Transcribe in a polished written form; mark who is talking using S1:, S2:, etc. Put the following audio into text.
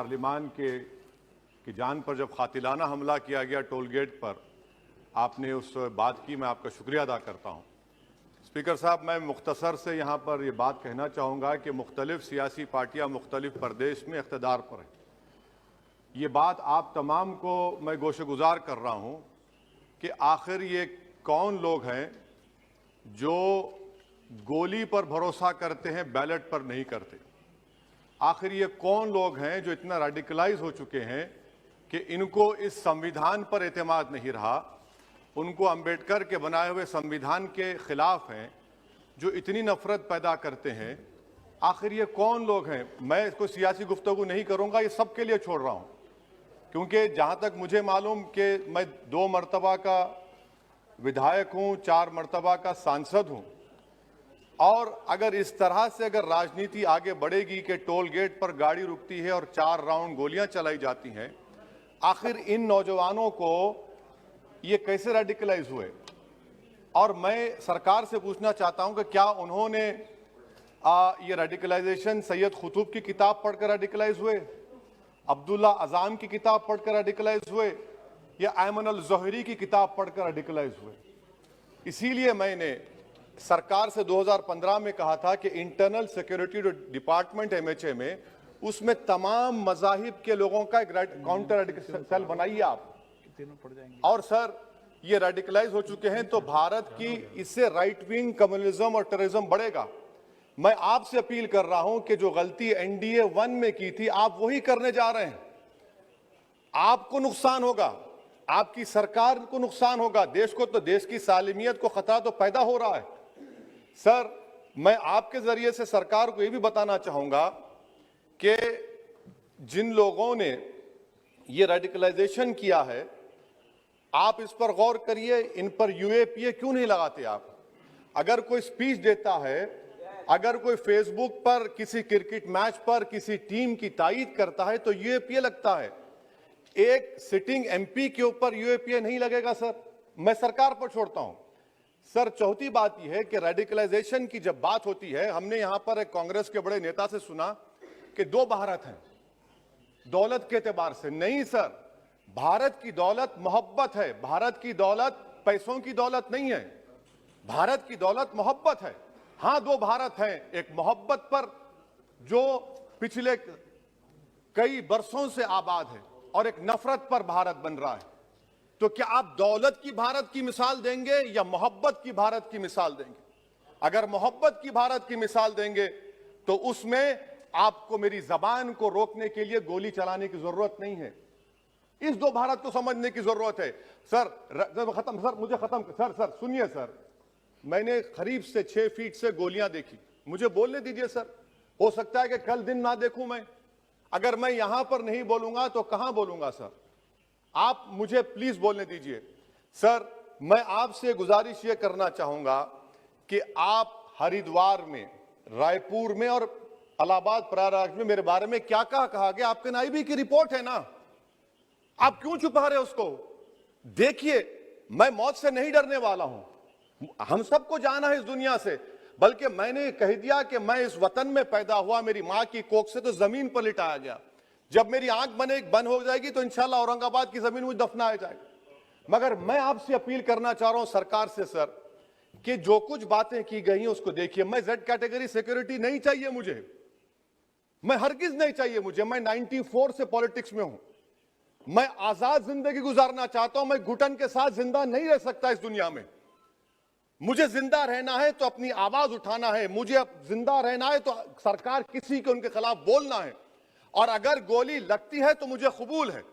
S1: Parliament की जान पर जब कातिलाना हमला किया गया टोल गेट पर, आपने उस बात की, मैं आपका शुक्रिया अदा करता हूं। स्पीकर साहब, मैं मुख्तसर से यहाँ पर ये बात कहना चाहूँगा कि मुख्तलिफ सियासी पार्टियाँ मुख्तलिफ प्रदेश में इख्तिदार पर हैं। ये बात आप तमाम को मैं गोशगुजार कर रहा हूँ कि आखिर ये कौन लोग हैं जो गोली पर भरोसा करते हैं, बैलेट पर नहीं करते। आखिर ये कौन लोग हैं जो इतना रेडिकलाइज हो चुके हैं कि इनको इस संविधान पर एतमाद नहीं रहा, उनको अंबेडकर के बनाए हुए संविधान के खिलाफ हैं, जो इतनी नफरत पैदा करते हैं। आखिर ये कौन लोग हैं? मैं इसको सियासी गुफ्तगू नहीं करूंगा, ये सबके लिए छोड़ रहा हूं, क्योंकि जहां तक मुझे मालूम कि मैं 2 मरतबा का विधायक हूं, 4 मरतबा का सांसद हूं, और अगर इस तरह से अगर राजनीति आगे बढ़ेगी कि टोल गेट पर गाड़ी रुकती है और 4 राउंड गोलियां चलाई जाती हैं, आखिर इन नौजवानों को ये कैसे रेडिकलाइज हुए? और मैं सरकार से पूछना चाहता हूं कि क्या उन्होंने ये रेडिकलाइजेशन सैयद कुतुब की किताब पढ़कर रेडिकलाइज हुए, अब्दुल्ला अज़ाम की किताब पढ़कर रेडिकलाइज हुए, या अयमन अल ज़ोहरी की किताब पढ़कर रेडिकलाइज हुए? इसीलिए मैंने सरकार से 2015 में कहा था कि इंटरनल सिक्योरिटी डिपार्टमेंट MHA में, उसमें तमाम मज़ाहिब के लोगों का एक काउंटर रेडिकल सेल बनाइए आप। और सर, ये रेडिकलाइज हो चुके हैं तो भारत की इससे राइट विंग कम्युनिज्म और टेररिज्म बढ़ेगा। मैं आपसे अपील कर रहा हूं कि जो गलती NDA 1 में की थी, आप वही करने जा रहे हैं। आपको नुकसान होगा, आपकी सरकार को नुकसान होगा, देश को, तो देश की सालिमियत को खतरा तो पैदा हो रहा है। सर, मैं आपके जरिए से सरकार को यह भी बताना चाहूंगा कि जिन लोगों ने ये रेडिकलाइजेशन किया है, आप इस पर गौर करिए, इन पर UAPA क्यों नहीं लगाते आप? अगर कोई स्पीच देता है, अगर कोई फेसबुक पर किसी क्रिकेट मैच पर किसी टीम की तायीद करता है तो UAPA लगता है। एक सिटिंग MP के ऊपर UAPA नहीं लगेगा सर। मैं सरकार पर छोड़ता हूं। सर, चौथी बात यह है कि रेडिकलाइजेशन की जब बात होती है, हमने यहां पर एक कांग्रेस के बड़े नेता से सुना कि 2 भारत हैं दौलत के एतबार से। नहीं सर, भारत की दौलत मोहब्बत है। भारत की दौलत पैसों की दौलत नहीं है, भारत की दौलत मोहब्बत है। हां, 2 भारत हैं, एक मोहब्बत पर जो पिछले कई बरसों से आबाद है, और एक नफरत पर भारत बन रहा है। तो क्या आप दौलत की भारत की मिसाल देंगे या मोहब्बत की भारत की मिसाल देंगे? अगर मोहब्बत की भारत की मिसाल देंगे तो उसमें आपको मेरी जबान को रोकने के लिए गोली चलाने की जरूरत नहीं है। इस 2 भारत को समझने की जरूरत है। सर, खत्म सर, मुझे खत्म सर सुनिए सर, मैंने करीब से 6 फीट से गोलियां देखी, मुझे बोलने दीजिए सर। हो सकता है कि कल दिन ना देखूं मैं। अगर मैं यहां पर नहीं बोलूंगा तो कहां बोलूंगा सर? आप मुझे प्लीज बोलने दीजिए। सर, मैं आपसे गुजारिश यह करना चाहूंगा कि आप हरिद्वार में, रायपुर में और इलाहाबाद प्रयागराज में मेरे बारे में क्या कहा गया, आपके नायबी की रिपोर्ट है ना, आप क्यों छुपा रहे उसको? देखिए, मैं मौत से नहीं डरने वाला हूं, हम सबको जाना है इस दुनिया से, बल्कि मैंने कह दिया कि मैं इस वतन में पैदा हुआ, मेरी मां की कोख से तो जमीन पर लिटाया गया। जब मेरी आंख बंद हो जाएगी तो इंशाल्लाह औरंगाबाद की जमीन मुझे दफनाया जाएगा। मगर मैं आपसे अपील करना चाह रहा हूं सरकार से सर, कि जो कुछ बातें की गई हैं उसको देखिए। मैं Z कैटेगरी सिक्योरिटी नहीं चाहिए मुझे, मैं हरगिज नहीं चाहिए मुझे। मैं 94 से पॉलिटिक्स में हूं, मैं आजाद जिंदगी गुजारना चाहता हूं। मैं घुटन के साथ जिंदा नहीं रह सकता इस दुनिया में। मुझे जिंदा रहना है तो अपनी आवाज उठाना है, मुझे अब जिंदा रहना है तो सरकार किसी के उनके खिलाफ बोलना है, और अगर गोली लगती है तो मुझे कबूल है।